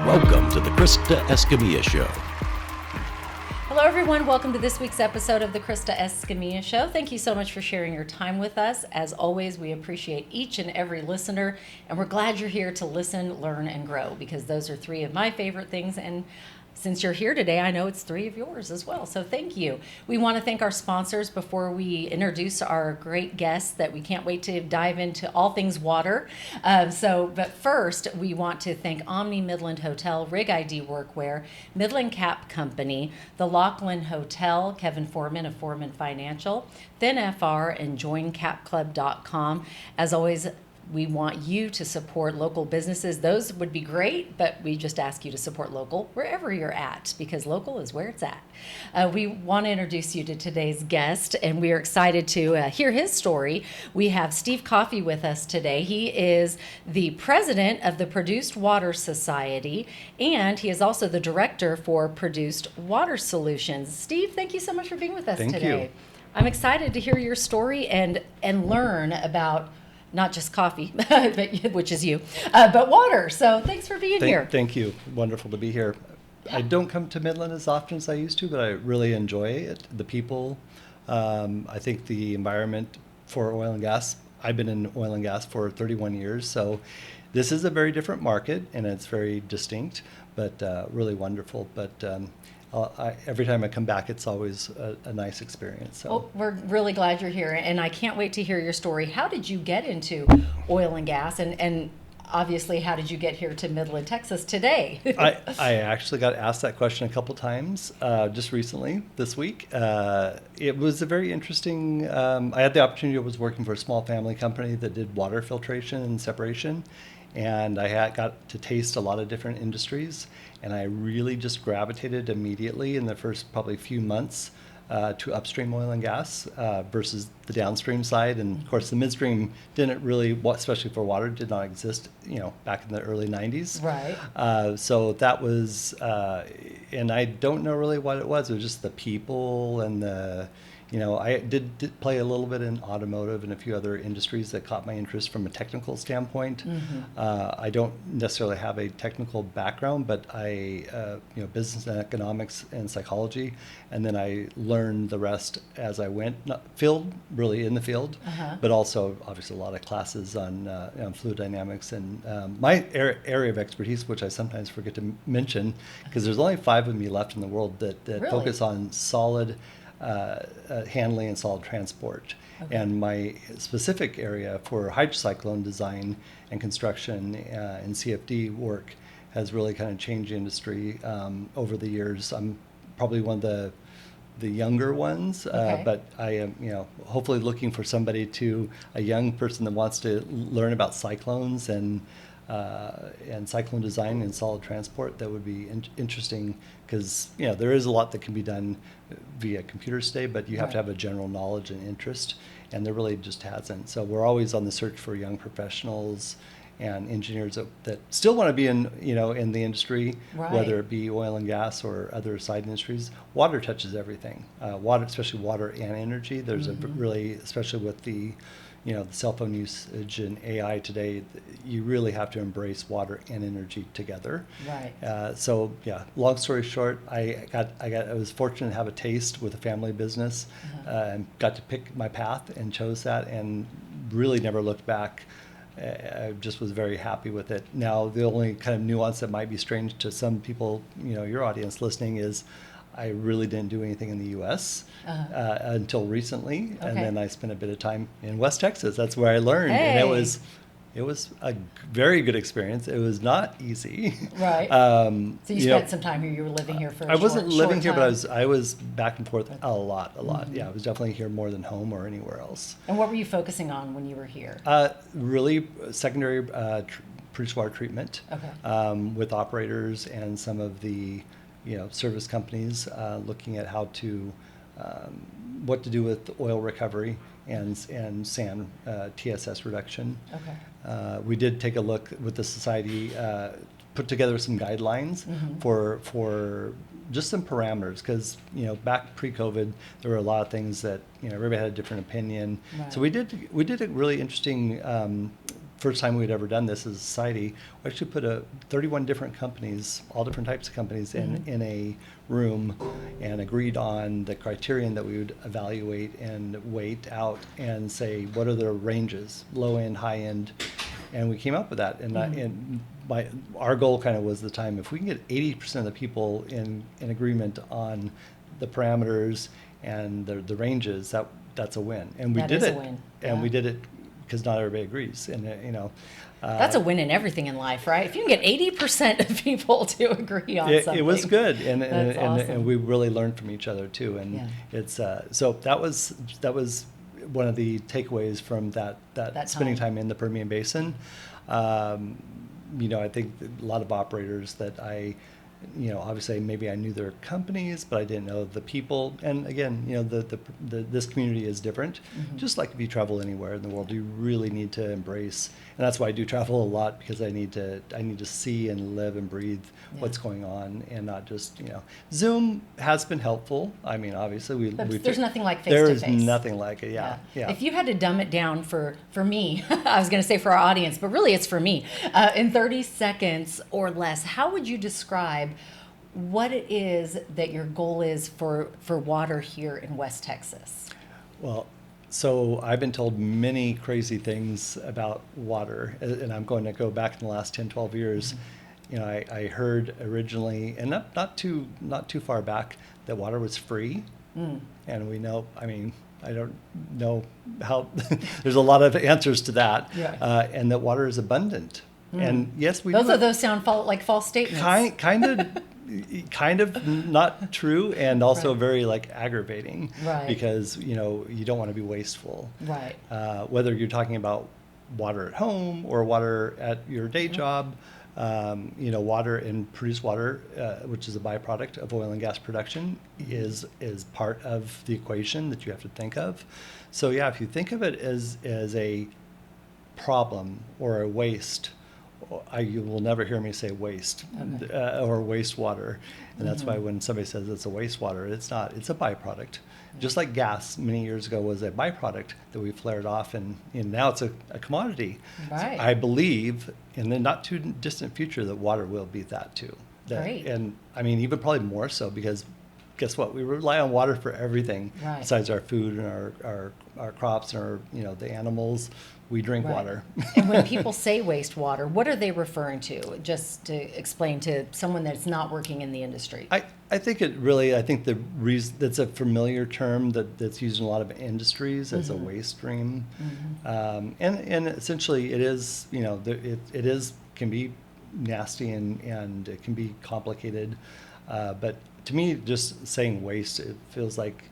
Welcome to the Krista Escamilla Show. Hello, everyone. Welcome to this week's episode of the Krista Escamilla Show. Thank you so much for sharing your time with us. As always, we appreciate each and every listener, and we're glad you're here to listen, learn, and grow, because those are three of my favorite things. And since you're here today, I know it's three of yours as well. So thank you. We want to thank our sponsors before we introduce our great guests that we can't wait to dive into all things water. But first, we want to thank Omni Midland Hotel, Rig ID Workwear, Midland Cap Company, the Laughlin Hotel, Kevin Foreman of Foreman Financial, ThinFR, and JoinCapClub.com. As always, we want you to support local businesses. Those would be great, but we just ask you to support local wherever you're at, because local is where it's at. We want to introduce you to today's guest, and we are excited to hear his story. We have Steve Coffey with us today. He is the president of the Produced Water Society, and he is also the director for Produced Water Solutions. Steve, thank you so much for being with us today. Thank you. I'm excited to hear your story and learn about not just coffee, which is you, but water. So thanks for being here. Thank you. Wonderful to be here. I don't come to Midland as often as I used to, but I really enjoy it. The people, I think the environment for oil and gas. I've been in oil and gas for 31 years, so this is a very different market, and it's very distinct, but really wonderful. But every time I come back, it's always a nice experience. So. Well, we're really glad you're here, and I can't wait to hear your story. How did you get into oil and gas, and obviously, how did you get here to Midland, Texas today? I actually got asked that question a couple times just recently, this week. It was a very interesting, I had the opportunity, I was working for a small family company that did water filtration and separation, and I got to taste a lot of different industries, and I really just gravitated immediately in the first probably few months to upstream oil and gas versus the downstream side. And of course, the midstream didn't really, especially for water, did not exist, back in the early 90s. Right. So that was, and I don't know really what it was. It was just the people and I did play a little bit in automotive and a few other industries that caught my interest from a technical standpoint. Mm-hmm. I don't necessarily have a technical background, but business and economics and psychology, and then I learned the rest as I went. Not really in the field, but also obviously a lot of classes on fluid dynamics and my area of expertise, which I sometimes forget to mention, because there's only 5 of me left in the world that Really? focus on solid handling and solid transport. Okay. And my specific area for hydrocyclone design and construction and CFD work has really kind of changed the industry over the years. I'm probably one of the younger ones, Okay. but I am, hopefully looking for a young person that wants to learn about cyclones and cyclone design and solid transport. That would be interesting, because there is a lot that can be done via computers today, but you have to have a general knowledge and interest, and there really just hasn't. So we're always on the search for young professionals and engineers that still want to be in the industry, Right. whether it be oil and gas or other side industries. Water touches everything. Water, especially water and energy. There's a really, especially with the the cell phone usage and AI today, you really have to embrace water and energy together. Right. So yeah, long story short, I was fortunate to have a taste with a family business, and got to pick my path and chose that, and really never looked back. I just was very happy with it. Now, the only kind of nuance that might be strange to some people, your audience listening, is I really didn't do anything in the U.S. Until recently, and then I spent a bit of time in West Texas. That's where I learned, and it was a very good experience. It was not easy. Right. So you spent some time here. You were living here for I wasn't living here, time. but I was back and forth a lot. Yeah, I was definitely here more than home or anywhere else. And what were you focusing on when you were here? Really secondary produced water treatment. Okay. With operators and some of the service companies, looking at how to what to do with oil recovery and sand TSS reduction. Okay. We did take a look with the society, put together some guidelines for just some parameters, because back pre-COVID there were a lot of things that everybody had a different opinion. Right. So we did a really interesting first time we'd ever done this as a society, we actually put 31 different companies, all different types of companies, in a room and agreed on the criterion that we would evaluate and weight out and say, what are the ranges, low end, high end, and we came up with that. And our goal kind of was the time, if we can get 80% of the people in agreement on the parameters and the ranges, that's a win. And we did it. And we did it because not everybody agrees. And that's a win in everything in life, right? If you can get 80% of people to agree on something. It was good, and awesome. And we really learned from each other too. And it's so that was one of the takeaways from that spending time in the Permian Basin. I think a lot of operators that obviously maybe I knew their companies, but I didn't know the people. And again, this community is different. Just like if you travel anywhere in the world, you really need to embrace. And that's why I do travel a lot, because I need to see and live and breathe what's going on, and not just Zoom has been helpful. I mean, obviously there's nothing like face to face. There is nothing like it. Yeah. If you had to dumb it down for me, I was going to say for our audience, but really it's for me, in 30 seconds or less, how would you describe what it is that your goal is for water here in West Texas? Well, so I've been told many crazy things about water, and I'm going to go back in the last 10, 12 years. I heard originally, and not too far back, that water was free. And we know, I don't know how, there's a lot of answers to that, and that water is abundant. And yes, both of those sound like false statements. Kind of not true, and also very aggravating, because you don't want to be wasteful. Right. Whether you're talking about water at home or water at your day job, water and produced water, which is a byproduct of oil and gas production, is part of the equation that you have to think of. So if you think of it as a problem or a waste, you will never hear me say waste or wastewater. And that's why when somebody says it's a wastewater, it's not. It's a byproduct. Just like gas many years ago was a byproduct that we flared off, and now it's a commodity. Right. So I believe in the not too distant future that water will be that too. Great. And even probably more so, because guess what? We rely on water for everything besides our food and our crops and our the animals. We drink water. And when people say wastewater, what are they referring to? Just to explain to someone that's not working in the industry. I think the reason that's a familiar term that's used in a lot of industries as a waste stream, and essentially it is it can be nasty and it can be complicated, but to me, just saying waste, it feels like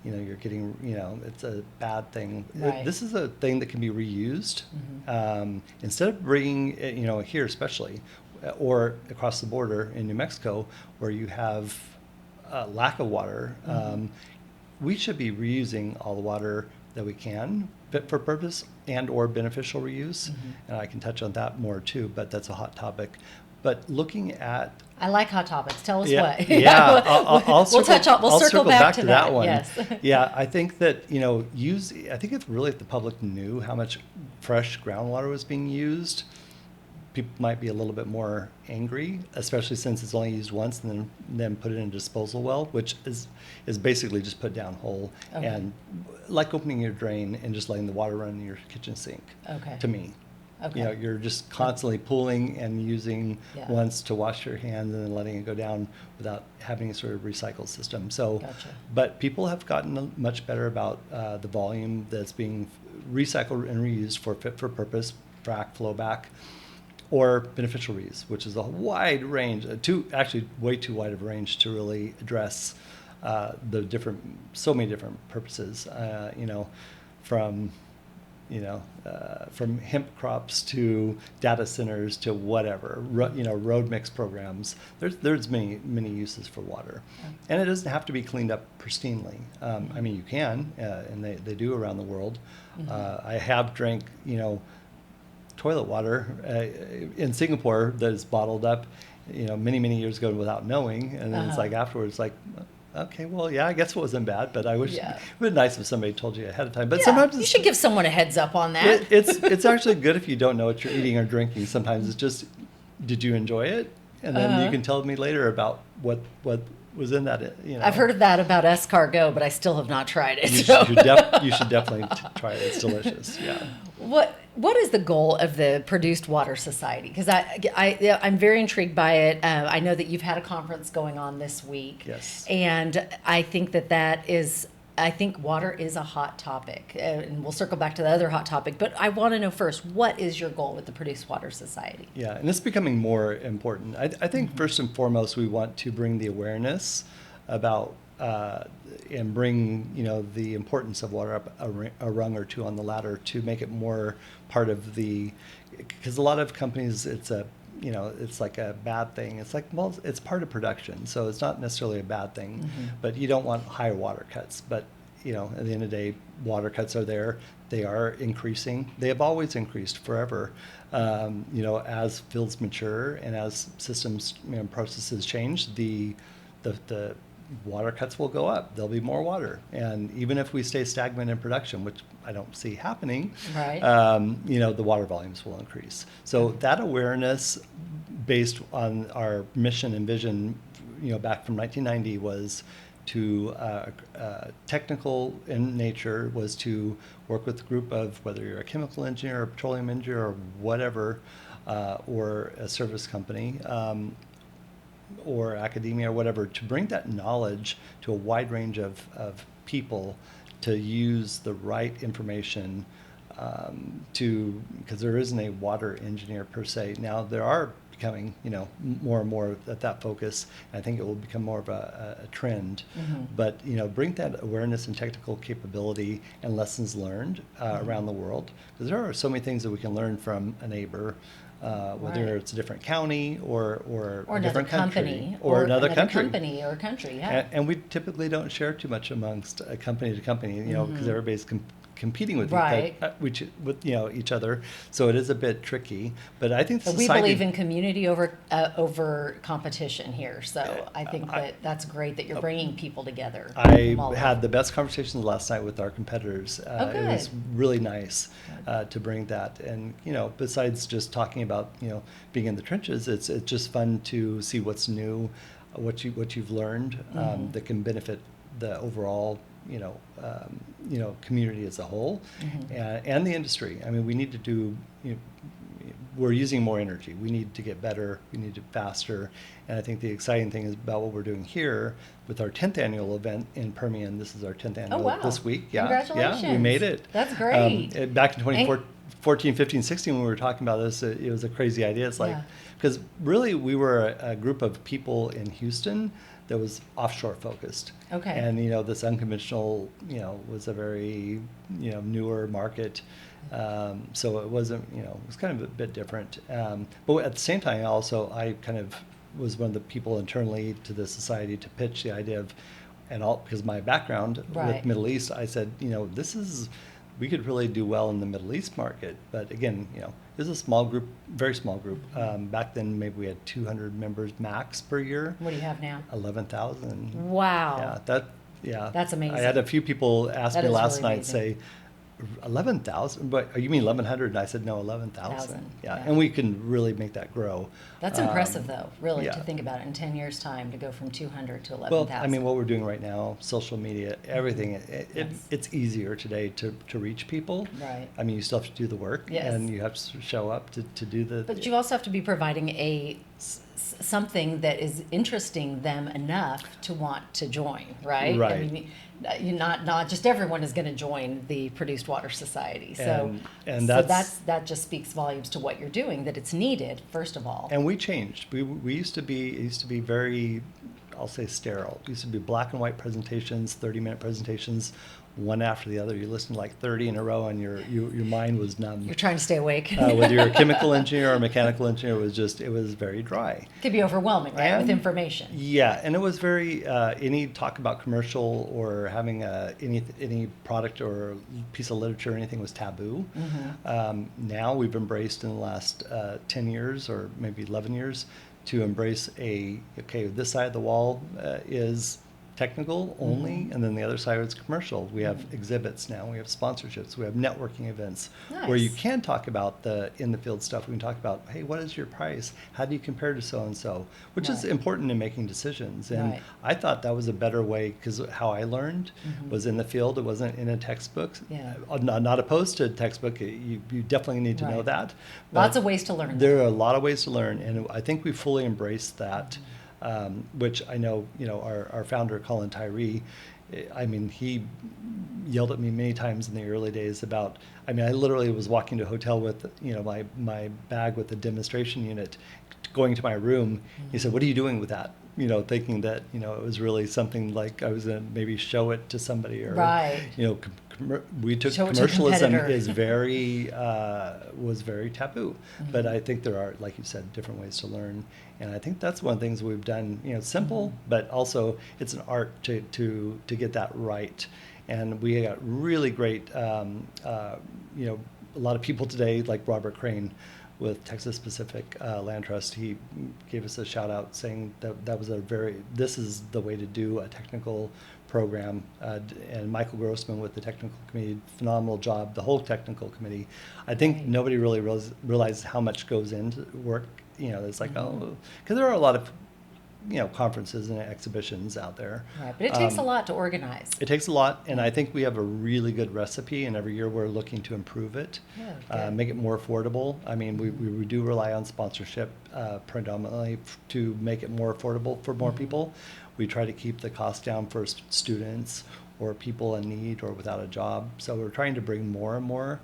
you're getting, it's a bad thing. Right. This is a thing that can be reused. Instead of bringing it, here especially, or across the border in New Mexico, where you have a lack of water, we should be reusing all the water that we can, fit for purpose and or beneficial reuse. And I can touch on that more too, but that's a hot topic. But looking at, I like hot topics. Tell us what. I'll circle back to that one. Yes. I think that I think if the public knew how much fresh groundwater was being used, people might be a little bit more angry, especially since it's only used once and then put it in a disposal well, which is basically just put down whole, and like opening your drain and just letting the water run in your kitchen sink. To me. You're just constantly pulling and using once to wash your hands and then letting it go down without having a sort of recycle system. So, but people have gotten much better about the volume that's being recycled and reused for fit for purpose, frac, flowback, or beneficial reuse, which is a wide range, actually way too wide of a range to really address so many different purposes. From hemp crops to data centers to whatever, road mix programs. There's many uses for water, and it doesn't have to be cleaned up pristinely. You can, and they do around the world. I have drank, toilet water in Singapore that is bottled up, many years ago without knowing, and then it's like afterwards, Okay, well, yeah, I guess it wasn't bad, but I wish Yeah. it would be nice if somebody told you ahead of time. But Yeah, sometimes you should give someone a heads up on that. it's actually good if you don't know what you're eating or drinking. Sometimes it's just, did you enjoy it? And then you can tell me later about what was in that. You know, I've heard of that about escargot, but I still have not tried it. you so. should definitely try it. It's delicious. Yeah. What is the goal of the Produced Water Society? Because I'm very intrigued by it. I know that you've had a conference going on this week. Yes. And I think I think water is a hot topic. And we'll circle back to the other hot topic. But I want to know first, what is your goal with the Produced Water Society? Yeah, and it's becoming more important. I think first and foremost, we want to bring the awareness about and bring the importance of water up a rung or two on the ladder to make it more part of because a lot of companies it's like a bad thing. It's like, well, it's part of production, so it's not necessarily a bad thing. But you don't want high water cuts. But at the end of the day, water cuts are there. They are increasing. They have always increased forever. As fields mature and as systems processes change, the water cuts will go up. There'll be more water, and even if we stay stagnant in production, which I don't see happening, right? The water volumes will increase. So that awareness, based on our mission and vision, back from 1990, was to technical in nature, was to work with a group of, whether you're a chemical engineer or a petroleum engineer or whatever, or a service company. Or academia or whatever, to bring that knowledge to a wide range of people to use the right information because there isn't a water engineer per se. Now there are becoming more and more at that focus, and I think it will become more of a trend. But bring that awareness and technical capability and lessons learned around the world, because there are so many things that we can learn from a neighbor. Whether it's a different county or a different country or another country. Company or country, yeah. And we typically don't share too much amongst company to company, because everybody's competing with Right. each other. So it is a bit tricky. But I think But we believe in community over competition here. So I think that's great that you're bringing people together. I had the best conversations last night with our competitors. Good. It was really nice to bring that. And, besides just talking about, being in the trenches, it's just fun to see what's new, what you've learned that can benefit the overall, community as a whole, and the industry. I mean, we need to do, we're using more energy. We need to get better. We need to faster. And I think the exciting thing is about what we're doing here with our 10th annual event in Permian. This is our 10th annual this week. Yeah. Congratulations. Yeah, we made it. That's great. Back in 2014, 15, 16, when we were talking about this, it was a crazy idea. It's like, because really we were a group of people in Houston that was offshore focused. Okay. And, this unconventional, was a very, newer market. So it wasn't, it was kind of a bit different. But at the same time, I kind of was one of the people internally to the society to pitch the idea of, because my background with Middle East, I said, we could really do well in the Middle East market. But again, it was a small group, very small group. Back then, maybe we had 200 members max per year. What do you have now? 11,000. Wow. That's amazing. I had a few people ask me last really night, amazing. say, 11,000, but you mean 1,100? And I said, no, 11,000. Yeah, yeah. and we can really make that grow. That's impressive, though, really, yeah. to think about it in 10 years' time, to go from 200 to 11,000. Well, I mean, what we're doing right now, social media, everything, it's easier today to reach people. Right. I mean, you still have to do the work, and you have to show up to do the... But you also have to be providing something that is interesting them enough to want to join, right? Right. I mean, not just everyone is going to join the Produced Water Society. So that just speaks volumes to what you're doing, that it's needed, first of all. And we changed. We used to be very, I'll say, sterile. It used to be black and white presentations, 30-minute presentations, one after the other. You listened to like 30 in a row, and your mind was numb. You're trying to stay awake. Whether you're a chemical engineer or a mechanical engineer, it was very dry. It could be overwhelming, right, with information. Yeah, and it was very, any talk about commercial or having any product or piece of literature or anything was taboo. Now we've embraced in the last 10 years or maybe 11 years to embrace this side of the wall is technical only, and then the other side is commercial. We have exhibits now, we have sponsorships, we have networking events where you Nice. can talk about the in the field stuff. We can talk about, hey, what is your price? How do you compare to so and so? Which is Right. important in making decisions. And Right. I thought that was a better way, because how I learned was in the field. It wasn't in a textbook. Yeah. Not opposed to a textbook. You definitely need to know Right. that. Lots But of ways to learn. there are a lot of ways to learn, and I think we fully embraced that, which I know, our founder, Colin Tyree, I mean, he yelled at me many times in the early days about, I mean, I literally was walking to a hotel with, my bag with the demonstration unit, going to my room. He said, "What are you doing with that?" Thinking that, it was really something like I was going to maybe show it to somebody, or, Right. we took Show it to a commercialism competitor. is very, was very taboo. But I think there are, like you said, different ways to learn. And I think that's one of the things we've done, simple, but also it's an art to get that right. And we got really great, a lot of people today, like Robert Crane with Texas Pacific Land Trust. He gave us a shout out saying that was this is the way to do a technical program. And Michael Grossman with the technical committee, phenomenal job, the whole technical committee. I think Right. nobody really realizes how much goes into work. It's like, oh, because there are a lot of, conferences and exhibitions out there. Right. But it takes a lot to organize. It takes a lot, and I think we have a really good recipe, and every year we're looking to improve it, Good. make it more affordable. I mean, we do rely on sponsorship predominantly to make it more affordable for more people. We try to keep the cost down for students or people in need or without a job. So we're trying to bring more and more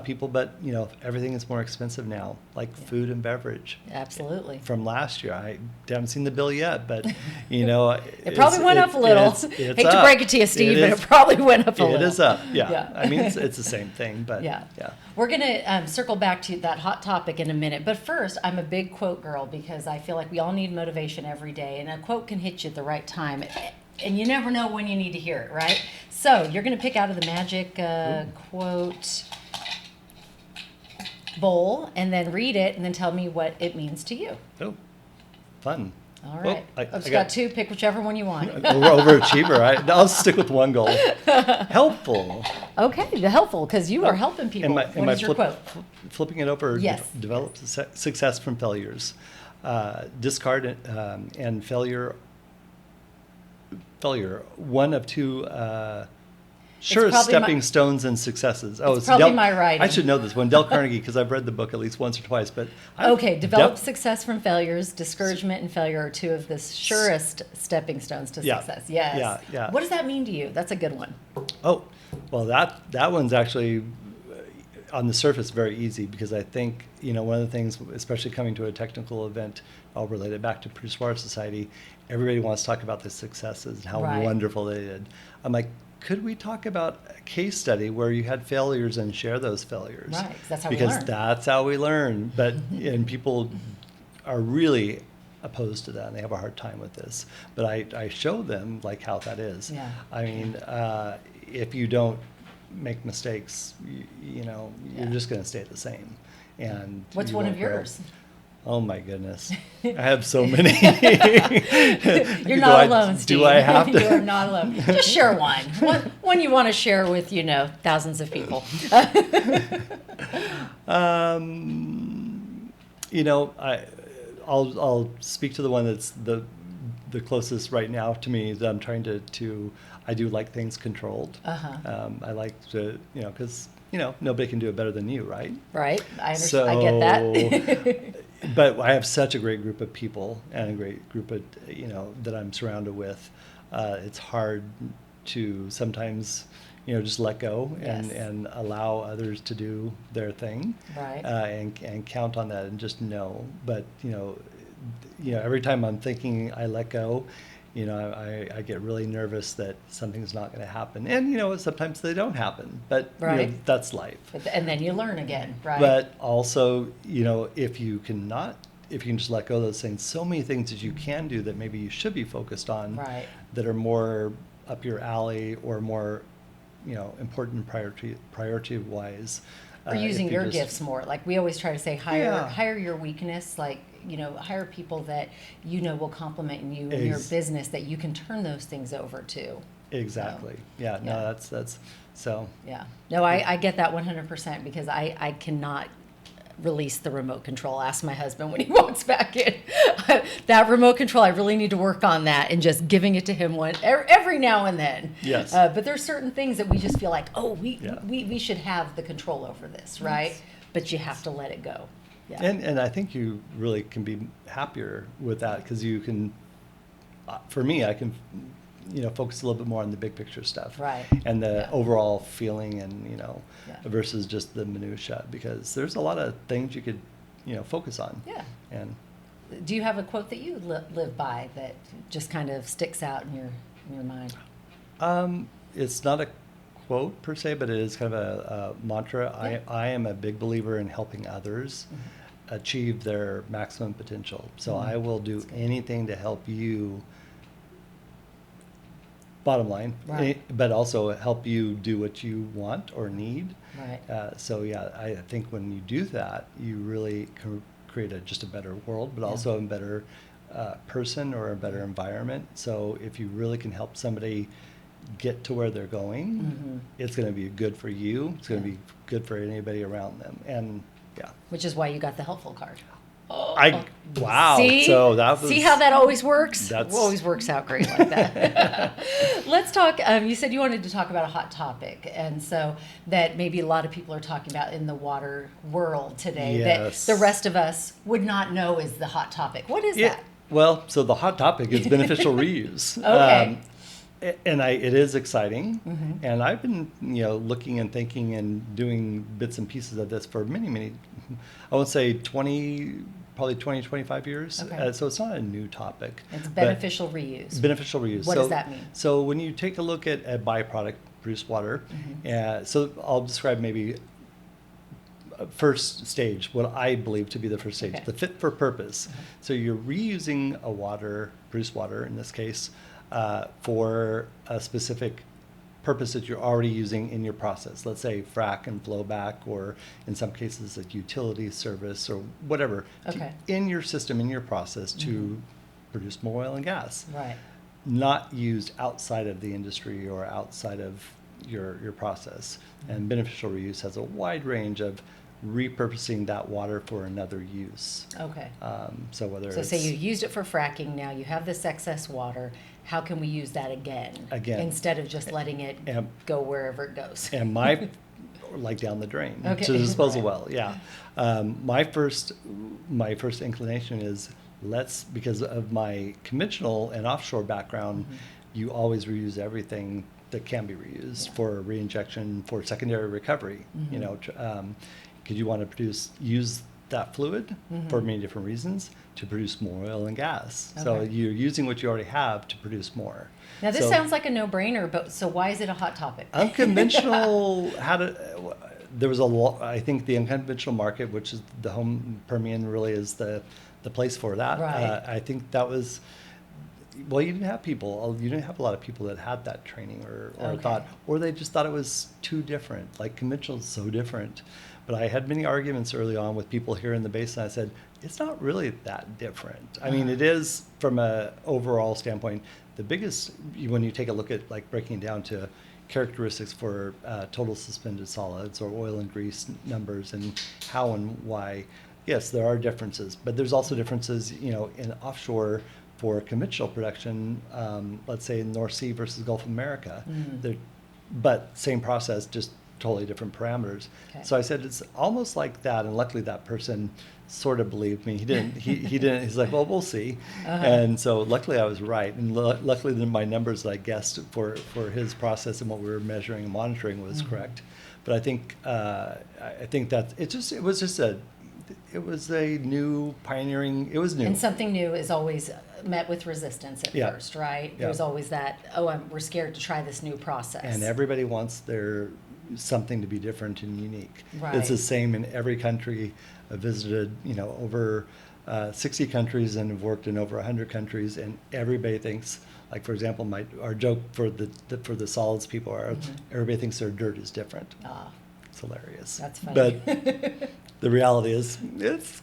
people, but everything is more expensive now, like food and beverage. Absolutely. From last year, I haven't seen the bill yet, but It probably went up a little. Hate to break it to you, Steve, but it probably went up a little. It is up, yeah. Yeah. I mean, it's the same thing, but Yeah. yeah. We're going to circle back to that hot topic in a minute. But first, I'm a big quote girl because I feel like we all need motivation every day. And a quote can hit you at the right time. And you never know when you need to hear it, right? So you're going to pick out of the magic quote bowl and then read it and then tell me what it means to you. Oh, fun. All right. I I've got two. Pick whichever one you want. Overachiever. I'll stick with one goal. Helpful. Okay, helpful because you are helping people. What is your quote? Flipping it over? Yes. Develop success from failures. Discard and failure. One of two sure probably stepping stones and successes. Oh, It's probably my writing. I should know this one. Dale Carnegie, because I've read the book at least once or twice. But Develop success from failures. Discouragement and failure are two of the surest stepping stones to Yeah. success. Yes. Yeah, yeah. What does that mean to you? That's a good one. Oh, well, that one's actually on the surface very easy, because I think one of the things, especially coming to a technical event, I'll relate it back to Produce Water Society. Everybody wants to talk about the successes and how Right. wonderful they did. I'm like, could we talk about a case study where you had failures and share those failures? Right, 'cause that's how we because learn. that's how we learn. But and people are really opposed to that, and they have a hard time with this. But I show them like how that is. Yeah. I mean, if you don't make mistakes, you're Yeah. just going to stay the same. And What's you one won't of grow. yours? Oh my goodness, I have so many. You're not alone, Steve. Do I have to? You are not alone. Just share one. One you want to share with, thousands of people. I'll speak to the one that's the closest right now to me, that I'm trying to I do like things controlled. Uh-huh. I like to, because nobody can do it better than you, right? Right. I understand. I get that. But I have such a great group of people and a great group of, that I'm surrounded with. It's hard to sometimes, just let go Yes. and allow others to do their thing. Right. And count on that and just know. But, every time I'm thinking I let go, I get really nervous that something's not going to happen. And, sometimes they don't happen. But, Right. that's life. And then you learn again, right? But also, if you can just let go of those things, so many things that you can do that maybe you should be focused on, Right. that are more up your alley or more, important priority wise. Or using your gifts more. Like we always try to say, hire your weakness. Like hire people that will complement you in your business, that you can turn those things over to. Exactly. So, no, that's so. Yeah. No, I get that 100% because I cannot release the remote control. Ask my husband when he walks back in. That remote control, I really need to work on that, and just giving it to him every now and then. Yes. But there's certain things that we just feel like, we should have the control over this, right? Yes. But you have to let it go. Yeah. And I think you really can be happier with that, because you can, for me, I can, focus a little bit more on the big picture stuff. Right. And the overall feeling, and, versus just the minutia, because there's a lot of things you could, focus on. Yeah. And do you have a quote that you live by that just kind of sticks out in your mind? It's not a quote per se, but it is kind of a mantra. Yeah. I am a big believer in helping others achieve their maximum potential. So I will do anything to help you, bottom line, right, but also help you do what you want or need. Right. So I think when you do that, you really can create just a better world, but also a better person or a better environment. So if you really can help somebody get to where they're going, it's going to be good for you. It's going to be good for anybody around them. And which is why you got the helpful card. Wow. See? So that was, see how that always works? That always works out great like that. Let's talk, you said you wanted to talk about a hot topic, and so that maybe a lot of people are talking about in the water world today, that the rest of us would not know is the hot topic. What is that? Well, so the hot topic is beneficial reuse. Okay. And it is exciting, and I've been looking and thinking and doing bits and pieces of this for many, I would say 25 years. Okay. So it's not a new topic. It's beneficial reuse. Beneficial reuse. What does that mean? So when you take a look at a byproduct, produced water, so I'll describe maybe first stage, what I believe to be the first stage, the fit for purpose. So you're reusing produced water in this case, for a specific purpose that you're already using in your process. Let's say frac and flow back, or in some cases like utility service or whatever, in your system, in your process to produce more oil and gas. Right. Not used outside of the industry or outside of your process. And beneficial reuse has a wide range of repurposing that water for another use. Okay. So say you used it for fracking, now you have this excess water. How can we use that again? Instead of just letting it go wherever it goes. And like down the drain to the disposal well. Yeah. My first inclination is because of my conventional and offshore background, you always reuse everything that can be reused for reinjection, for secondary recovery. Because you want to use that fluid for many different reasons to produce more oil and gas. So you're using what you already have to produce more. Now this sounds like a no-brainer, but so why is it a hot topic? Unconventional there was I think the unconventional market, which is the home Permian, really is the place for that. Right. I think that was, well, you didn't have a lot of people that had that training or thought, or they just thought it was too different. Like conventional is so different. But I had many arguments early on with people here in the basin. I said, it's not really that different. I mean, it is from an overall standpoint. The biggest, when you take a look at like breaking it down to characteristics for total suspended solids or oil and grease numbers and how and why, yes, there are differences. But there's also differences, in offshore for conventional production, let's say in North Sea versus Gulf of America. But same process, just totally different parameters. So I said, it's almost like that, and luckily that person sort of believed me. He didn't. He didn't. He's like, well, we'll see. And so luckily I was right, and luckily then my numbers that I guessed for his process and what we were measuring and monitoring was correct. But I think that it was a new pioneering. It was new. And something new is always met with resistance at first, right? Yeah. There's always that, we're scared to try this new process. And everybody wants something to be different and unique. Right. It's the same in every country. I visited, over 60 countries and have worked in over 100 countries, and everybody thinks, like for example, our joke for the solids people are, everybody thinks their dirt is different. It's hilarious. That's funny. But the reality is, it's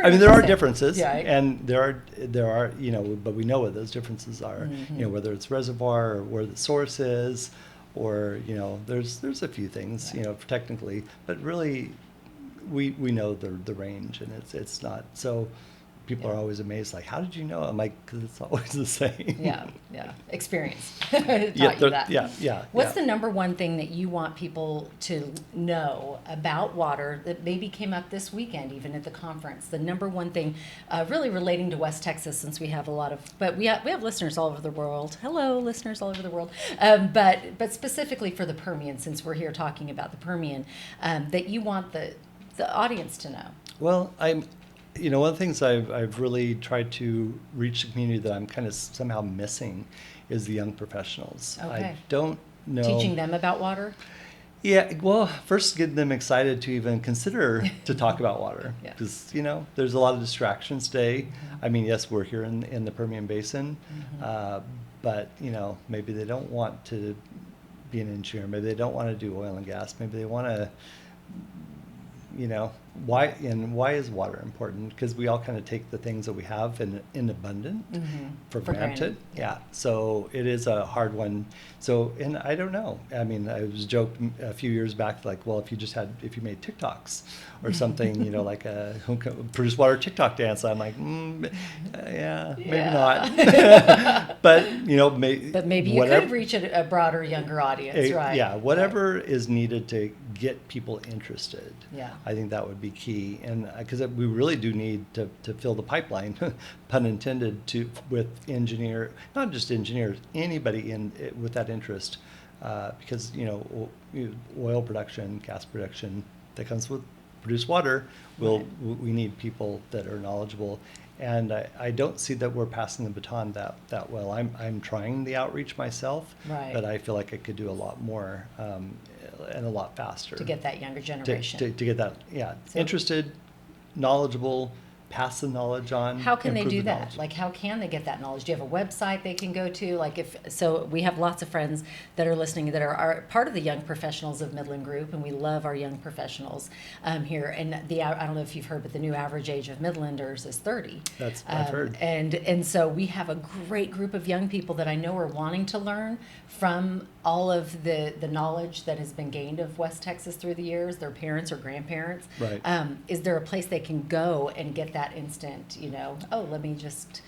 I mean, there are differences, Yeah. and there are, but we know what those differences are. Mm-hmm. Whether it's reservoir or where the source is, or there's a few things, technically, but really, we know the range, and it's not so. People are always amazed, like, how did you know? I'm like, because it's always the same. Yeah. Experience taught you that. Yeah. What's the number one thing that you want people to know about water that maybe came up this weekend, even at the conference? The number one thing, really relating to West Texas, since we have but we have listeners all over the world. Hello, listeners all over the world. But specifically for the Permian, since we're here talking about the Permian, that you want the audience to know. Well, one of the things I've really tried to reach the community that I'm kind of somehow missing is the young professionals. Okay. I don't know. Teaching them about water? Yeah, well, first getting them excited to even consider to talk about water. Yeah. Because, there's a lot of distractions today. Mm-hmm. I mean, yes, we're here in the Permian Basin, but, maybe they don't want to be an engineer. Maybe they don't want to do oil and gas. Maybe they want to, why is water important? Because we all kind of take the things that we have in abundant for granted. Yeah. So it is a hard one. So, and I don't know. I mean, I was joked a few years back, like, well, if you made TikToks or something, like a produced water TikTok dance, I'm like, maybe not. But, but maybe you could reach a broader, younger audience, right? Yeah. Whatever is needed to get people interested. Yeah. I think that would be key, and because we really do need to fill the pipeline, pun intended, with not just engineers, anybody with that interest, because oil production, gas production that comes with produced water, we need people that are knowledgeable, and I don't see that we're passing the baton that well. I'm trying the outreach myself, but I feel like I could do a lot more. And a lot faster. To get that younger generation. To get that, interested, knowledgeable, pass the knowledge on. How can they do that? Like, how can they get that knowledge? Do you have a website they can go to? Like, we have lots of friends that are listening that are part of the Young Professionals of Midland Group, and we love our young professionals here. And I don't know if you've heard, but the new average age of Midlanders is 30. I've heard. And so we have a great group of young people that I know are wanting to learn from all of the knowledge that has been gained of West Texas through the years, their parents or grandparents. Right. Is there a place they can go and get that instant, let me just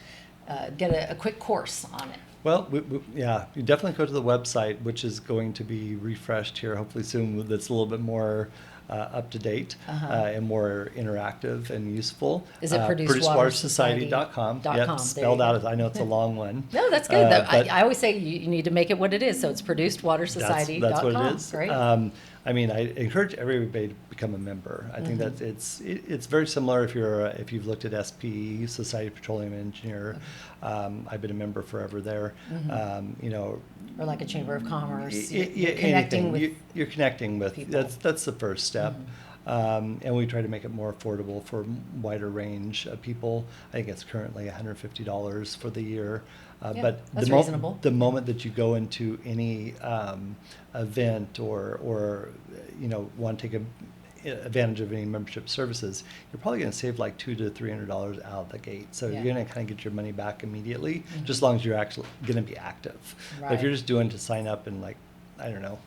get a quick course on it? Well, you definitely go to the website, which is going to be refreshed here hopefully soon. That's a little bit more up to date and more interactive and useful. Is it ProducedWaterSociety.com? Yeah, spelled out. I know it's a long one. No, that's good. I always say you need to make it what it is. So it's ProducedWaterSociety.com. That's what it is. Great. I mean, I encourage everybody to become a member. I think that it's very similar if you've looked at SPE, Society of Petroleum Engineer. I've been a member forever there. Or like a Chamber of Commerce. You're connecting with people. That's the first step. And we try to make it more affordable for a wider range of people. I think it's currently $150 for the year. But that's reasonable. The moment that you go into any event or want to take advantage of any membership services, you're probably going to save like $200 to $300 out of the gate. So you're going to kind of get your money back immediately, just as long as you're actually going to be active. Right. But if you're just doing to sign up and I don't know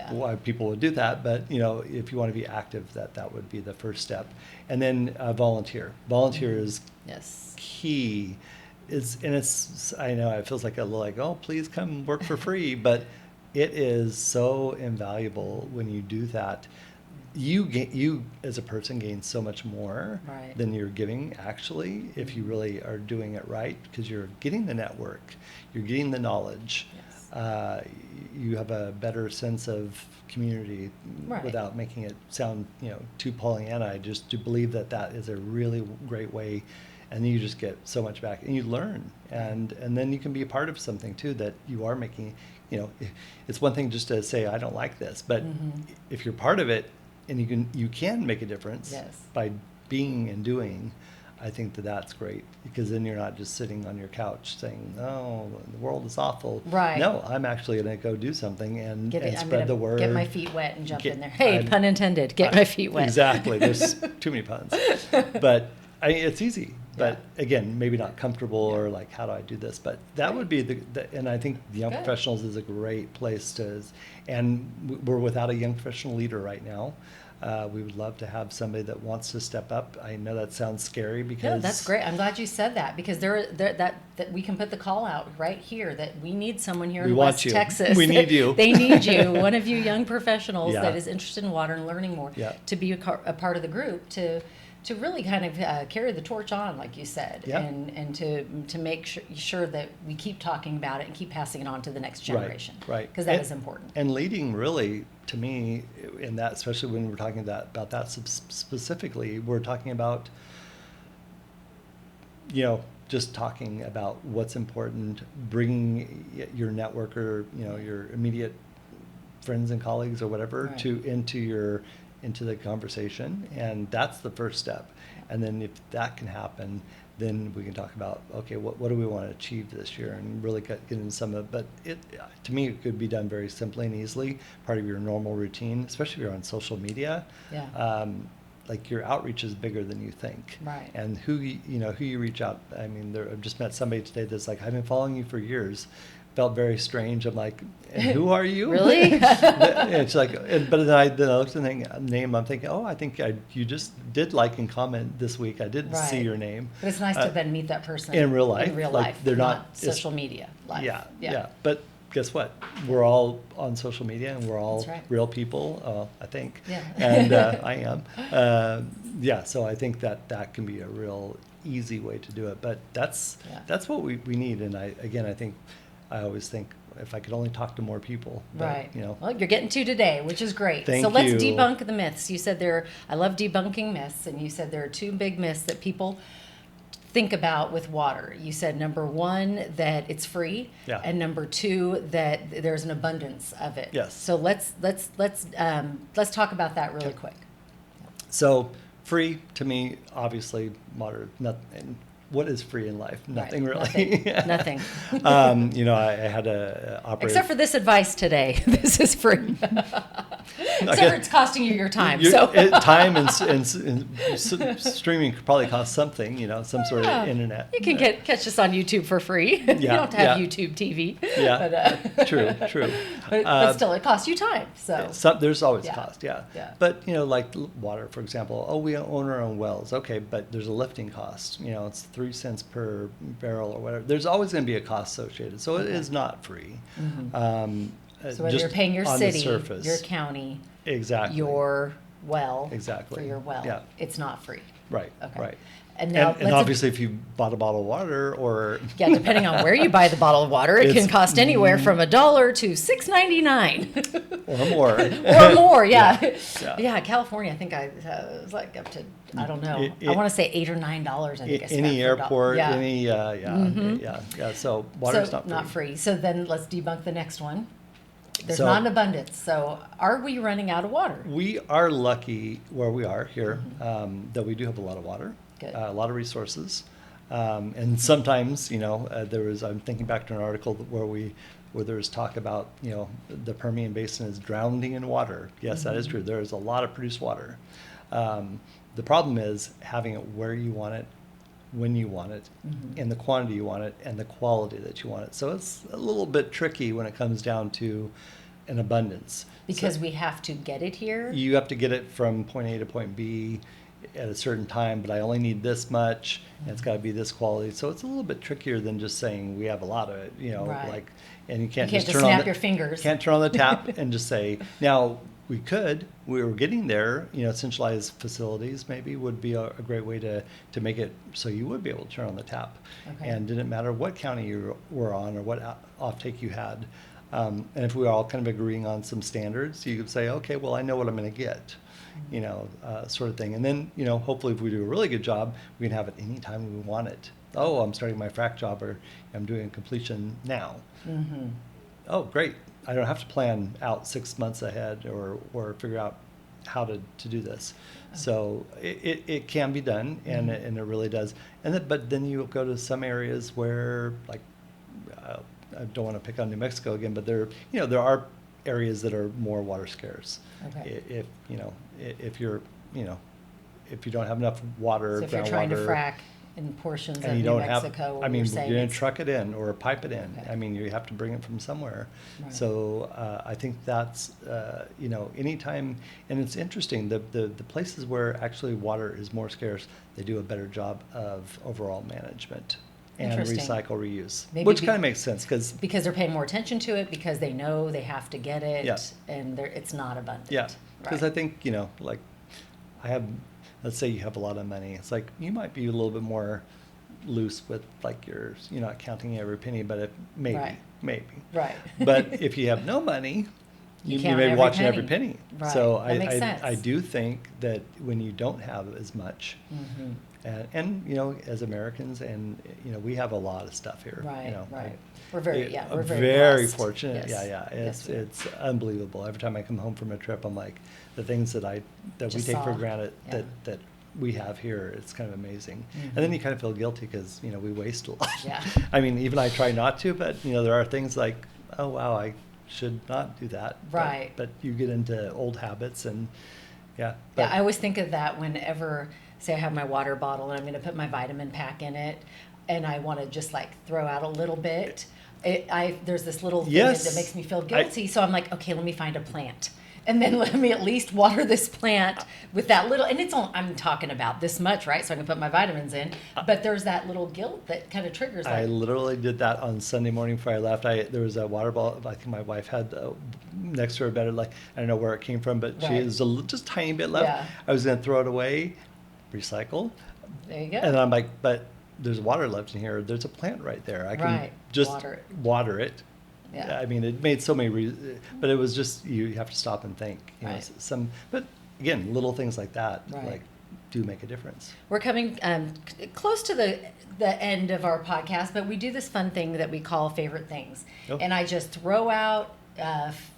why people would do that, but if you want to be active, that would be the first step. And then volunteer. Volunteer is key. I know it feels like oh, please come work for free, but it is so invaluable when you do that. You as a person gain so much more than you're giving actually if you really are doing it right, because you're getting the network, you're getting the knowledge. You have a better sense of community without making it sound too Pollyanna. Just to believe that is a really great way, and then you just get so much back, and you learn, and then you can be a part of something too that you are making. It's one thing just to say I don't like this, but if you're part of it and you can make a difference by being and doing. I think that's great, because then you're not just sitting on your couch saying, "Oh, the world is awful." Right. No, I'm actually going to go do something and spread the word. Get my feet wet and jump in there. Hey, pun intended. Get my feet wet. Exactly. There's too many puns. But it's easy, but again, maybe not comfortable or like, how do I do this? But that would be and I think the Young Good. Professionals is a great place and we're without a young professional leader right now. We would love to have somebody that wants to step up. I know that sounds scary because... No, that's great. I'm glad you said that, because that we can put the call out right here that we need someone here in West Texas. We need you. They need you. One of you young professionals Yeah. that is interested in water and learning more to be a part of the group to really kind of carry the torch on, like you said, and to make sure that we keep talking about it and keep passing it on to the next generation. Right. Because that is important. And leading, really, to me, in that, especially when we're talking about that specifically, we're talking about, just talking about what's important, bringing your network or, your immediate friends and colleagues or whatever into the conversation, and that's the first step. And then if that can happen, then we can talk about, okay, what do we want to achieve this year, and really get into some of it. But to me, it could be done very simply and easily, part of your normal routine, especially if you're on social media. Like, your outreach is bigger than you think. Right. And who you reach out. I mean, I've just met somebody today that's like, I've been following you for years. Felt very strange. I'm like, and who are you? Really? It's like, but then I looked at the name. I'm thinking, I think you just did like and comment this week. I did see your name. But it's nice to then meet that person in real life. In real life, they're not social media life. Yeah. But guess what? We're all on social media, and we're all real people. I think. Yeah. And I am. So I think that can be a real easy way to do it. But that's what we need. And I always think, if I could only talk to more people. But, Well, you're getting to today, which is great. Thank so let's you. debunk the myths. You said I love debunking myths, and you said there are two big myths that people think about with water. You said number one, that it's free, and number two, that there's an abundance of it. Yes. So let's talk about that really quick. So free, to me, obviously, water. Nothing. What is free in life? Nothing really. Nothing. I had a operator. Except for this advice today. This is free. Except for it's costing you your time. Time and streaming could probably cost something, some sort of internet. You can catch us on YouTube for free. You don't have to have YouTube TV. Yeah, but, true. But still, it costs you time. So there's always cost, But, like water, for example. We own our own wells. Okay, but there's a lifting cost. It's 3 cents per barrel or whatever. There's always going to be a cost associated. So it is not free. Mm-hmm. So whether you're paying your city, your county, your well, for your well, it's not free. Right. Okay. Right. And now, and obviously, if you bought a bottle of water, or depending on where you buy the bottle of water, it can cost anywhere from $1 to $6.99 or more. Or more, yeah. California, I think it was like up to, I don't know. I want to say $8 or $9. I think any airport, any Mm-hmm. So water's not free. free. So then let's debunk the next one. There's not an abundance. So are we running out of water? We are lucky where we are here, that we do have a lot of water. Good. A lot of resources, and sometimes I'm thinking back to an article where there was talk about the Permian Basin is drowning in water. Yes, that is true. There is a lot of produced water. The problem is having it where you want it, when you want it, in the quantity you want it, and the quality that you want it. So it's a little bit tricky when it comes down to an abundance. Because we have to get it here. You have to get it from point A to point B at a certain time, but I only need this much, and it's got to be this quality. So it's a little bit trickier than just saying we have a lot of it, and you can't just snap your fingers. Can't turn on the tap and just say. Now we were getting there. Centralized facilities maybe would be a great way to make it so you would be able to turn on the tap, and didn't matter what county you were on or what offtake you had. And if we were all kind of agreeing on some standards, you could say, okay, well, I know what I'm going to get. Sort of thing. And then, hopefully if we do a really good job, we can have it anytime we want it. Oh, I'm starting my frac job, or I'm doing a completion now. Mm-hmm. Oh, great. I don't have to plan out 6 months ahead or figure out how to do this. Okay. So it can be done, and it really does. But then you go to some areas where, like, I don't want to pick on New Mexico again, but there are areas that are more water scarce. Okay. If you're if you don't have enough water, So if you're trying to groundwater, frack in portions of and you New don't Mexico, have, I mean, you're saying you're going it's- to truck it in or pipe it in. Okay. I mean, you have to bring it from somewhere. Right. So I think that's, anytime, and it's interesting, the places where actually water is more scarce, they do a better job of overall management and Interesting. recycle, reuse, Maybe which be- kind of makes sense because, because they're paying more attention to it, because they know they have to get it, Yeah. and it's not abundant. yeah, because Right. I think, like I have, let's say you have a lot of money. It's like you might be a little bit more loose with like you're not counting every penny, but maybe, Right. maybe. Right. But if you have no money, You you count may be every watching every penny. penny. Right. So That makes sense. I do think that when you don't have as much, Mhm. and as Americans, and we have a lot of stuff here. Right, right. We're very blessed. Fortunate. Yes. Yeah. Yes, we are. It's unbelievable. Every time I come home from a trip, I'm like, the things that we Just take for saw. granted Yeah. that we have here, it's kind of amazing. Mhm. And then you kind of feel guilty because we waste a lot. Yeah. I mean, even I try not to, but there are things like, oh wow, I should not do that. Right. But you get into old habits, and yeah. Yeah, But I always think of that whenever, say, I have my water bottle and I'm going to put my vitamin pack in it, and I want to just like throw out a little bit. There's this little thing Yes. that makes me feel guilty, so I'm like, okay, let me find a plant, and then let me at least water this plant with that little. And I'm talking about this much, right? So I can put my vitamins in, but there's that little guilt that kind of triggers. I Like, literally did that on Sunday morning before I left. There was a water bottle I think my wife had next to her bed. Like, I don't know where it came from, but she Right. was just tiny bit left. Yeah. I was going to throw it away, recycle, there you go. and I'm like, but there's water left in here. There's a plant right there. I can Right. just Water it. it. Yeah. I mean, it made so many, but it was just you have to stop and think. Right. But again, little things like that Right. like do make a difference. We're coming close to the end of our podcast, but we do this fun thing that we call favorite things. Oh. And I just throw out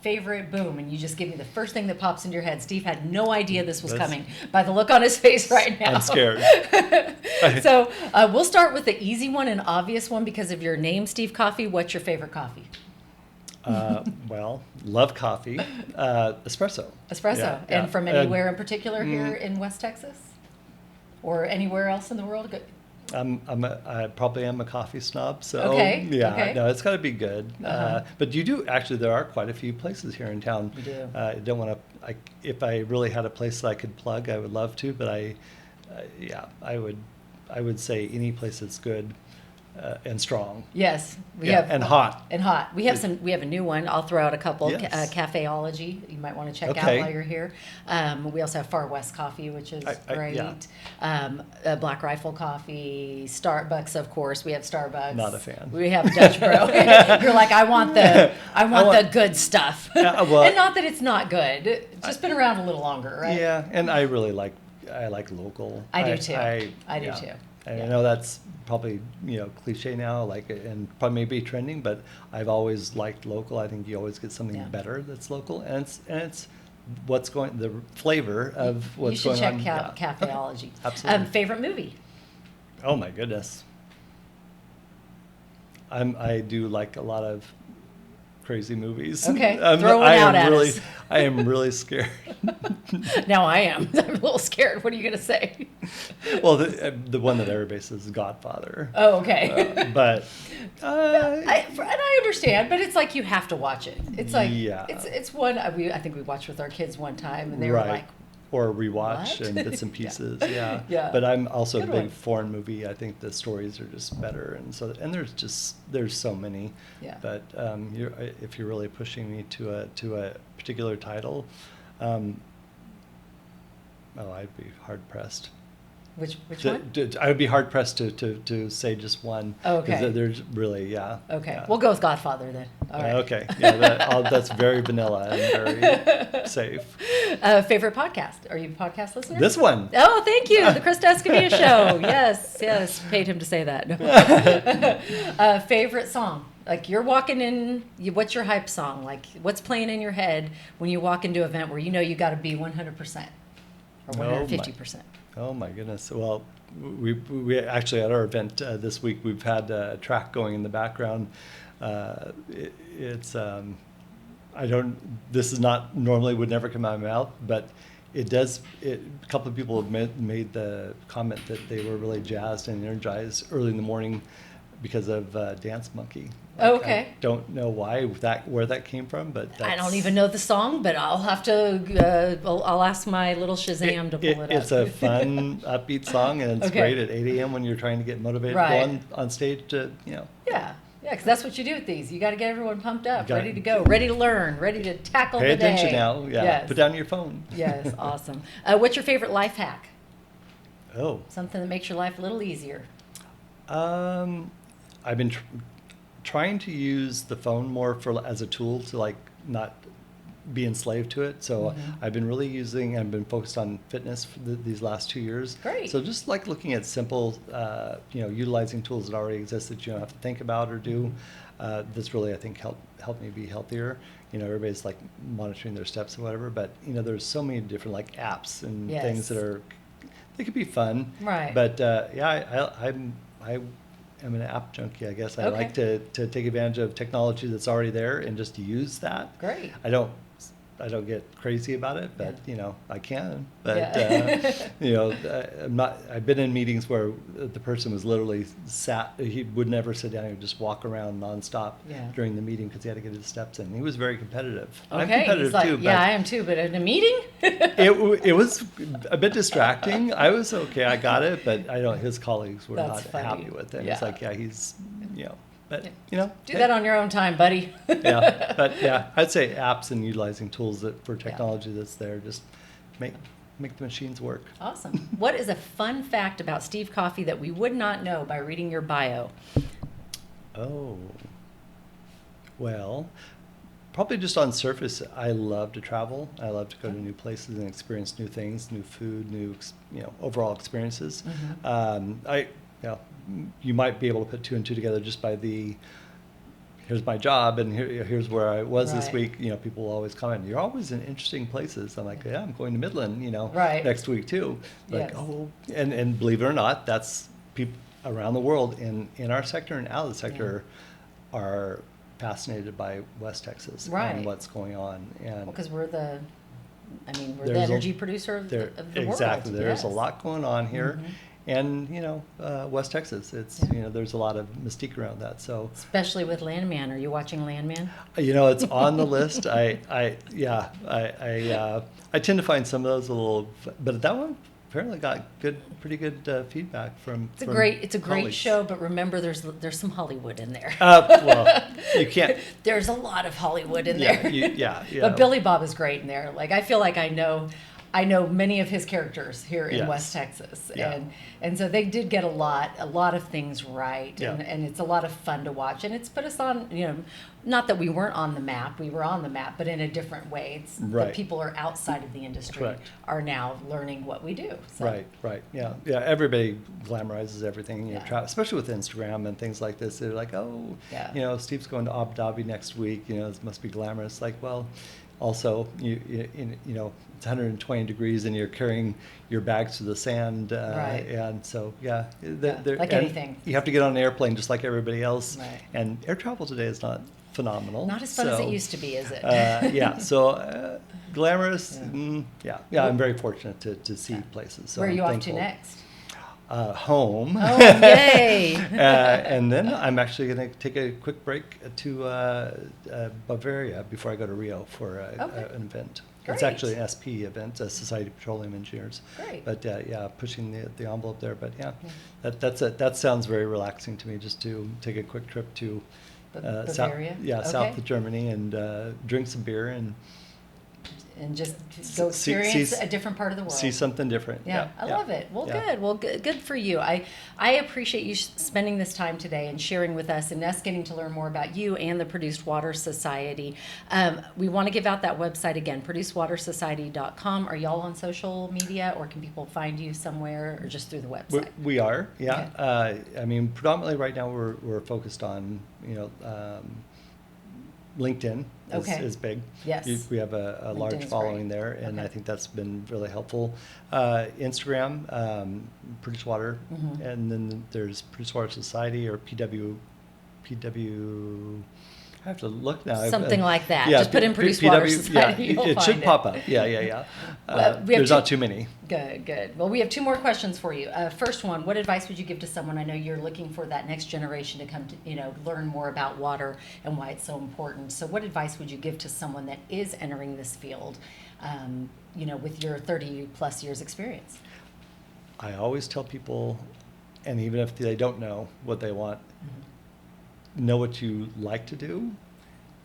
favorite, boom, and you just give me the first thing that pops into your head. Steve had no idea this was That's- coming by the look on his face right now. I'm scared. So we'll start with the easy one and obvious one because of your name, Steve Coffee. What's your favorite coffee? Well, love coffee, espresso. Espresso. Yeah, And yeah. from anywhere in particular here in West Texas? Or anywhere else in the world? I probably am a coffee snob, so Okay, yeah, okay. no, it's got to be good. Uh-huh. But you do actually, there are quite a few places here in town. We do. I don't want to. If I really had a place that I could plug, I would love to. But I would say any place that's good and strong. Yes, we Yeah, have and hot. And hot. We have We have a new one. I'll throw out a couple. Yes. Cafeology. You might want to check out Okay. while you're here. We also have Far West Coffee, which is great. Yeah. Black Rifle Coffee. Starbucks, of course. We have Starbucks. Not a fan. We have Dutch Bro. You're like, I want the the good stuff. Yeah, well- and not that it's not good. It's just been around a little longer, right? Yeah, and I really like local. I do too. I do yeah. too. And Yeah. I know that's probably cliche now, and probably maybe trending, but I've always liked local. I think you always get something Yeah. better that's local, and it's the flavor of what's You going should on. check Yeah. Cafeology. Absolutely. Favorite movie? Oh my goodness. I do like a lot of crazy movies. Okay, throw one out at us. I am really scared. Now I am. I'm a little scared. What are you going to say? Well, the one that everybody says is Godfather. Oh, okay. But and I understand, but it's like you have to watch it. It's like Yeah. it's one I think we watched with our kids one time, and they were right. like, Or rewatch What? and bits and Yeah. pieces, yeah. Yeah. But I'm also Good a big one. foreign movie. I think the stories are just better, and there's so many. Yeah. But if you're really pushing me to a particular title, I'd be hard pressed. which one? I would be hard pressed to say just one. Oh, okay. 'Cause there's really, yeah. Okay, yeah. we'll go with Godfather then. All right. Okay, yeah, that's very vanilla and very safe. Favorite podcast? Are you a podcast listener? This one. Oh, thank you. The Krista Escamilla Show. Yes. Paid him to say that. Favorite song? Like you're walking in, what's your hype song? Like what's playing in your head when you walk into an event where you got to be 100% or 150%? Oh my goodness. Well, we actually at our event this week, we've had a track going in the background. This is not normally would never come out of my mouth, but it does. A couple of people have made the comment that they were really jazzed and energized early in the morning because of Dance Monkey. Oh, okay. I don't know where that came from, but I don't even know the song, but I'll have to. I'll ask my little Shazam to pull it up. It's a fun, upbeat song, and it's Okay. great at 8 a.m. when you're trying to get motivated Right. to go on stage to, Yeah, because that's what you do with these. You got to get everyone pumped up, You gotta- ready to go, ready to learn, ready to tackle pay the day. attention now. Yeah, Yes. put down your phone. Yes, awesome. What's your favorite life hack? Oh, Something that makes your life a little easier. I've been trying to use the phone more as a tool to like not be enslaved to it. So I've been really I've been focused on fitness for these last 2 years. Great. So just like looking at simple, utilizing tools that already exist that you don't have to think about or do. This really, I think, helped me be healthier. Everybody's like monitoring their steps or whatever, but there's so many different like apps and Yes. things that they could be fun. Right. But I am an app junkie, I guess. I Okay. like to take advantage of technology that's already there and just use that. Great. I don't get crazy about it, but I can. But Yeah. I'm not. I've been in meetings where the person was literally he would never sit down. He would just walk around nonstop Yeah. during the meeting because he had to get his steps in. He was very competitive. I'm Okay, competitive he's like, too. yeah, but I am too, but in a meeting? it was a bit distracting. I was okay. I got it, but I don't. His colleagues were That's not funny. happy with it. Yeah. It's like, he's but Do that on your own time, buddy. yeah, but I'd say apps and utilizing tools for technology that's there just make the machines work. Awesome. What is a fun fact about Steve Coffey that we would not know by reading your bio? Oh, well, probably just on surface, I love to travel. I love to go to new places and experience new things, new food, new overall experiences. You might be able to put two and two together just by here's my job and here's where I was this Right. week. People always comment, you're always in interesting places. I'm like, yeah, I'm going to Midland, Right. next week too. Like, Yes. oh, and believe it or not, that's people around the world in our sector and out of the sector are fascinated by West Texas Right. and what's going on. And Because we're the There's a- energy producer of the world. exactly. There's a Yes. lot going on here. Mhm. And West Texas, it's there's a lot of mystique around that. So Especially with Landman. Are you watching Landman? it's on the list. I tend to find some of those a little, but that one apparently got pretty good feedback from. It's a great colleagues. show, but remember there's some Hollywood in there. Well, you can't. There's a lot of Hollywood in Yeah, there. yeah. But Billy Bob is great in there. Like I feel like I know many of his characters here in Yes. West Texas, Yeah. and so they did get a lot of things right, Yeah. and it's a lot of fun to watch, and it's put us on, not that we weren't on the map, we were on the map, but in a different way. It's the Right. people are outside of the industry Correct. are now learning what we do. So. Right. Yeah. Everybody glamorizes everything, Yeah. especially with Instagram and things like this. They're like, oh, Yeah. Steve's going to Abu Dhabi next week. It must be glamorous. Like, well, also, it's 120 degrees and you're carrying your bags to the sand. Right. And so, Like and anything. You have to get on an airplane just like everybody else. Right. And air travel today is not phenomenal. Not as fun as it So, used to be, is it? So glamorous. Yeah. I'm very fortunate to see places. So Where are you I'm off to thankful. next? Home. Oh, yay! And then I'm actually going to take a quick break to Bavaria before I go to Rio for an event. It's Great. actually an SP event, a Society of Petroleum Engineers. Great. But pushing the envelope there. But that sounds very relaxing to me, just to take a quick trip to Bavaria? south Okay. of Germany and drink some beer and And just go See- experience see- a different part of the world. see something different. Yeah, I love it. Well, Yeah. good. Well, good for you. I appreciate you spending this time today and sharing with us and us getting to learn more about you and the Produced Water Society. We want to give out that website again, producedwatersociety.com. Are y'all on social media, or can people find you somewhere, or just through the website? We are, yeah. Okay. Predominantly right now we're focused on LinkedIn Okay. is big. Yes. We have a LinkedIn large is following great. there, and Okay. I think that's been really helpful. Instagram, Produce Water, Mhm. and then there's Produce Water Society or PW. I have to look now. Something like that. Yeah, Just put in Produced Water Society. Yeah, You'll it find should pop up. Yeah. Well, There's not too many. Good. Well, we have 2 more questions for you. First one, what advice would you give to someone? I know you're looking for that next generation to come to, learn more about water and why it's so important. So what advice would you give to someone that is entering this field, with your 30 plus years experience? I always tell people, and even if they don't know what they want, know what you like to do,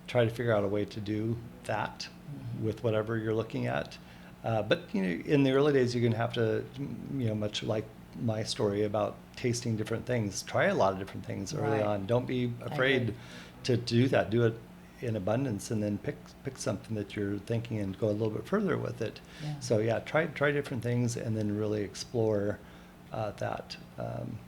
try to figure out a way to do that with whatever you're looking at. But in the early days, you're going to have to, much like my story about tasting different things, try a lot of different things early Right. on. Don't be afraid to do that. Do it in abundance, and then pick something that you're thinking and go a little bit further with it. Yeah. So try different things, and then really explore that,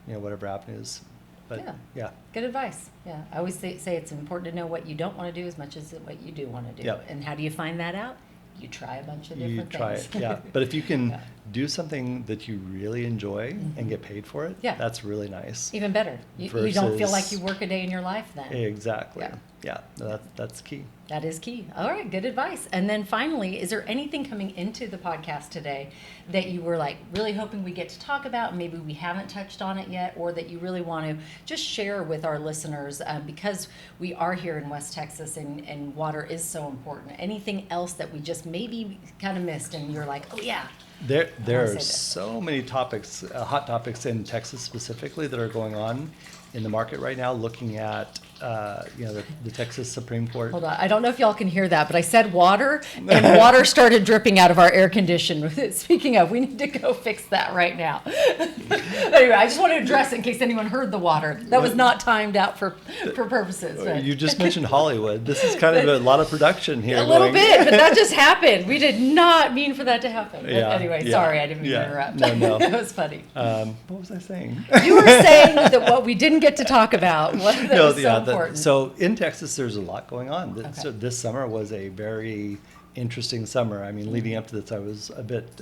whatever avenues. But yeah. Good advice. Yeah. I always say it's important to know what you don't want to do as much as what you do want to do. Yep. And how do you find that out? You try a bunch of different try things. it, yeah. But if you can Yeah. do something that you really enjoy and get paid for it, Yeah. that's really nice. Even better. You don't feel like Versus- you work a day in your life then. Exactly. Yeah. No, that's key. That is key. All right, good advice. And then finally, is there anything coming into the podcast today that you were like really hoping we get to talk about, maybe we haven't touched on it yet, or that you really want to just share with our listeners, because we are here in West Texas and water is so important? Anything else that we just maybe kind of missed and you're like, oh yeah. There say are this. so many topics, hot topics in Texas specifically that are going on in the market right now, looking at the Texas Supreme Court. Hold on. I don't know if y'all can hear that, but I said water, and water started dripping out of our air conditioner. Speaking of, we need to go fix that right now. Anyway, I just want to address it in case anyone heard the water. That was not timed out for purposes. But. You just mentioned Hollywood. This is kind of a lot a little bit, but that just happened. We did not mean for that to happen. But Yeah, anyway, yeah, sorry, I didn't mean to yeah. interrupt. No. That was funny. What was I saying? You were saying that what we didn't get to talk about was so important. So in Texas, there's a lot going on. Okay. So this summer was a very interesting summer. I mean, leading up to this, I was a bit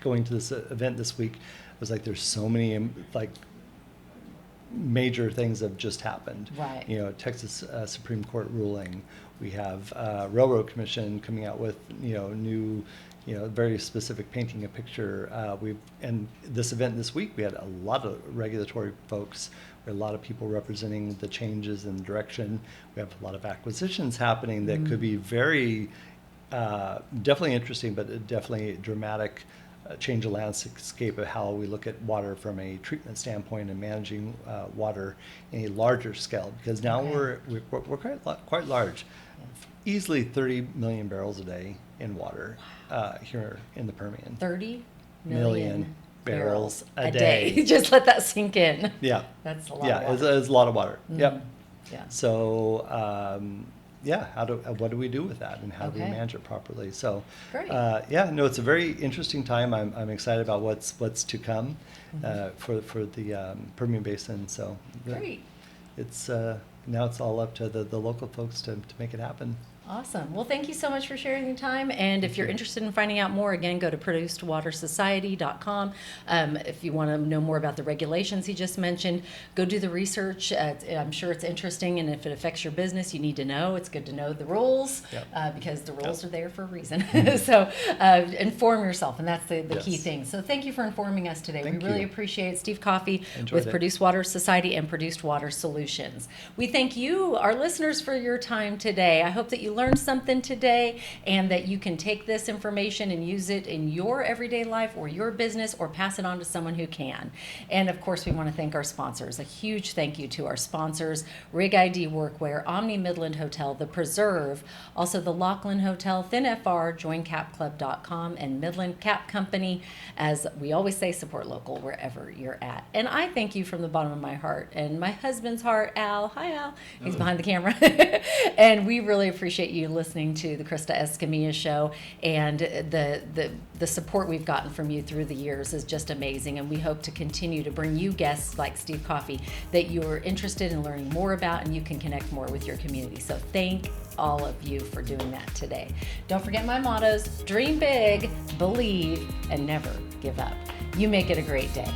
going to this event this week. I was like, there's so many major things have just happened. Right. Texas Supreme Court ruling. We have Railroad Commission coming out with new. Very specific painting a picture. And this event this week, we had a lot of regulatory folks. We had a lot of people representing the changes in direction. We have a lot of acquisitions happening that could be very, definitely interesting, but definitely dramatic change the landscape of how we look at water from a treatment standpoint and managing water in a larger scale. Because now we're quite large. Easily 30 million barrels a day in water here in the Permian. 30 million barrels a day. Just let that sink in. Yeah. That's a lot Yeah, of water. it's a lot of water. Yep. Yeah. So, what do we do with that, and how do we Okay. manage it properly? So, Great. it's a very interesting time. I'm excited about what's to come for the Permian Basin. So, Great. it's now it's all up to the local folks to make it happen. Awesome. Well, thank you so much for sharing your time. And if you're interested in finding out more, again, go to producedwatersociety.com. If you want to know more about the regulations he just mentioned, go do the research. I'm sure it's interesting, and if it affects your business, you need to know. It's good to know the rules because the rules are there for a reason. So inform yourself, and that's the key thing. So thank you for informing us today. Thank we really you. appreciate it. Steve Coffey Enjoyed with it. Produced Water Society and Produced Water Solutions. We thank you, our listeners, for your time today. I hope that you learned something today and that you can take this information and use it in your everyday life or your business, or pass it on to someone who can. And of course, we want to thank our sponsors. A huge thank you to our sponsors: Rig ID Workwear, Omni Midland Hotel, The Preserve, also the Laughlin Hotel, ThinFR, JoinCapClub.com, and Midland Cap Company. As we always say, support local wherever you're at. And I thank you from the bottom of my heart and my husband's heart, Al. Hi, Al. He's behind the camera. And we really appreciate you listening to the Krista Escamilla Show, and the support we've gotten from you through the years is just amazing. And we hope to continue to bring you guests like Steve Coffey that you're interested in learning more about, and you can connect more with your community. So thank all of you for doing that today. Don't forget my mottos: dream big, believe, and never give up. You make it a great day.